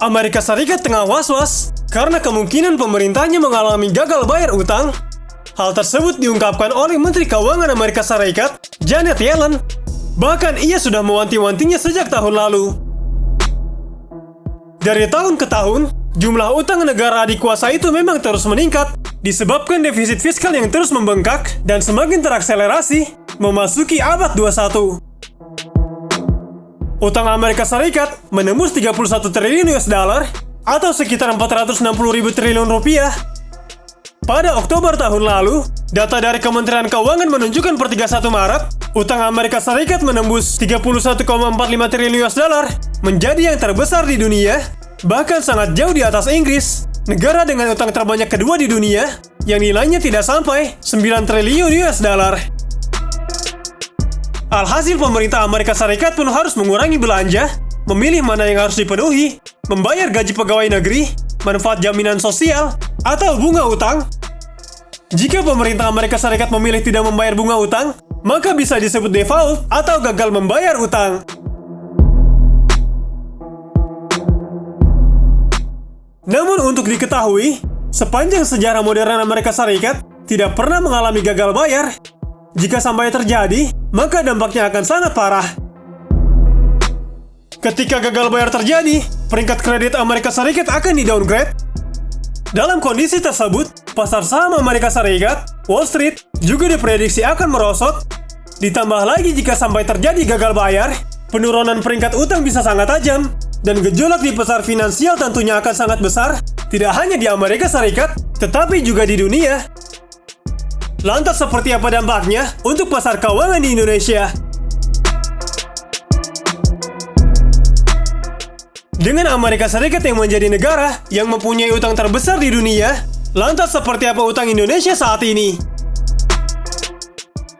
Amerika Serikat tengah was-was karena kemungkinan pemerintahnya mengalami gagal bayar utang. Hal tersebut diungkapkan oleh Menteri Keuangan Amerika Serikat, Janet Yellen. Bahkan ia sudah mewanti-wantinya sejak tahun lalu. Dari tahun ke tahun, jumlah utang negara adikuasa itu memang terus meningkat, disebabkan defisit fiskal yang terus membengkak dan semakin terakselerasi memasuki abad 21. Utang Amerika Serikat menembus 31 triliun US dollar atau sekitar 460 ribu triliun rupiah. Pada Oktober tahun lalu, data dari Kementerian Keuangan menunjukkan per 31 Maret, utang Amerika Serikat menembus 31,45 triliun US dollar, menjadi yang terbesar di dunia, bahkan sangat jauh di atas Inggris, negara dengan utang terbanyak kedua di dunia, yang nilainya tidak sampai 9 triliun US dollar. Alhasil pemerintah Amerika Serikat pun harus mengurangi belanja, memilih mana yang harus dipenuhi, membayar gaji pegawai negeri, manfaat jaminan sosial, atau bunga utang. Jika pemerintah Amerika Serikat memilih tidak membayar bunga utang, maka bisa disebut default atau gagal membayar utang. Namun untuk diketahui, sepanjang sejarah modern Amerika Serikat tidak pernah mengalami gagal bayar. Jika sampai terjadi, maka dampaknya akan sangat parah. Ketika gagal bayar terjadi, peringkat kredit Amerika Serikat akan di-downgrade. Dalam kondisi tersebut, pasar saham Amerika Serikat, Wall Street, juga diprediksi akan merosot. Ditambah lagi jika sampai terjadi gagal bayar, penurunan peringkat utang bisa sangat tajam, dan gejolak di pasar finansial tentunya akan sangat besar, tidak hanya di Amerika Serikat, tetapi juga di dunia. Lantas seperti apa dampaknya untuk pasar keuangan di Indonesia? Dengan Amerika Serikat yang menjadi negara yang mempunyai utang terbesar di dunia, lantas seperti apa utang Indonesia saat ini?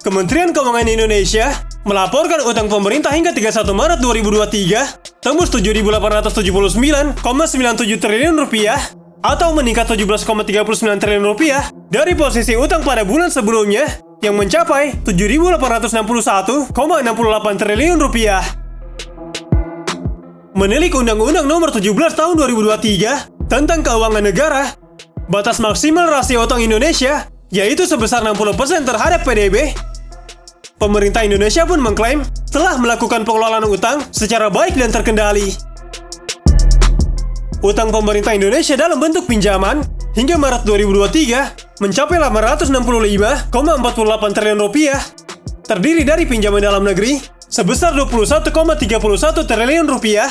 Kementerian Keuangan Indonesia melaporkan utang pemerintah hingga 31 Maret 2023 tembus 7.879,97 triliun rupiah atau meningkat 17,39 triliun rupiah dari posisi utang pada bulan sebelumnya yang mencapai 7.861,68 triliun rupiah. Menilik Undang-Undang Nomor 17 Tahun 2023 tentang Keuangan Negara, batas maksimal rasio utang Indonesia yaitu sebesar 60% terhadap PDB. Pemerintah Indonesia pun mengklaim telah melakukan pengelolaan utang secara baik dan terkendali. Utang pemerintah Indonesia dalam bentuk pinjaman hingga Maret 2023 mencapai 865,48 triliun rupiah, terdiri dari pinjaman dalam negeri sebesar 21,31 triliun rupiah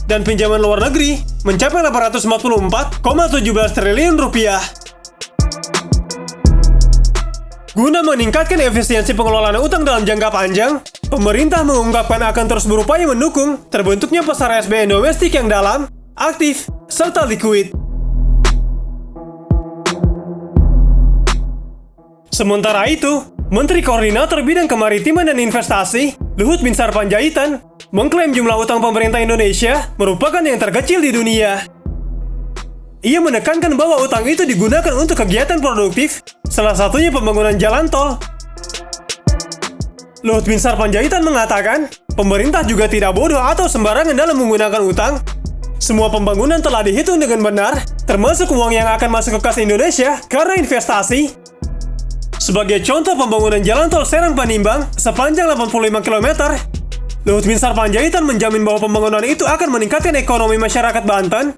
dan pinjaman luar negeri mencapai 844,17 triliun rupiah. Guna meningkatkan efisiensi pengelolaan utang dalam jangka panjang, pemerintah mengungkapkan akan terus berupaya mendukung terbentuknya pasar SBN domestik yang dalam, aktif, serta likuid. Sementara itu, Menteri Koordinator Bidang Kemaritiman dan Investasi, Luhut Binsar Panjaitan, mengklaim jumlah utang pemerintah Indonesia merupakan yang terkecil di dunia. Ia menekankan bahwa utang itu digunakan untuk kegiatan produktif, salah satunya pembangunan jalan tol. Luhut Binsar Panjaitan mengatakan, pemerintah juga tidak bodoh atau sembarangan dalam menggunakan utang. Semua pembangunan telah dihitung dengan benar, termasuk uang yang akan masuk ke kas Indonesia karena investasi. Sebagai contoh pembangunan jalan tol Serang Panimbang sepanjang 85 km, Luhut Binsar Panjaitan menjamin bahwa pembangunan itu akan meningkatkan ekonomi masyarakat Banten.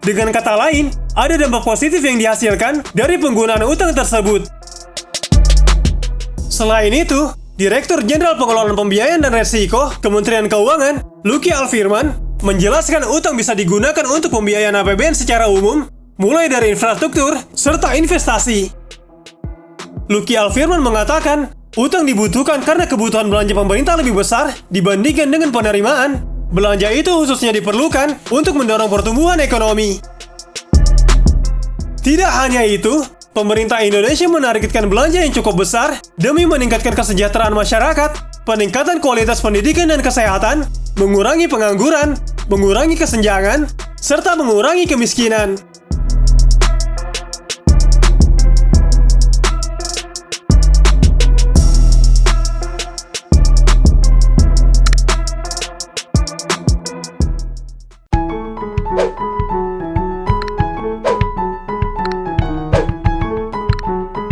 Dengan kata lain, ada dampak positif yang dihasilkan dari penggunaan utang tersebut. Selain itu, Direktur Jenderal Pengelolaan Pembiayaan dan Resiko Kementerian Keuangan, Luki Alfirman, menjelaskan utang bisa digunakan untuk pembiayaan APBN secara umum, mulai dari infrastruktur serta investasi. Luki Alfirman mengatakan, utang dibutuhkan karena kebutuhan belanja pemerintah lebih besar dibandingkan dengan penerimaan. Belanja itu khususnya diperlukan untuk mendorong pertumbuhan ekonomi. Tidak hanya itu, pemerintah Indonesia menargetkan belanja yang cukup besar demi meningkatkan kesejahteraan masyarakat, peningkatan kualitas pendidikan dan kesehatan, mengurangi pengangguran, mengurangi kesenjangan, serta mengurangi kemiskinan.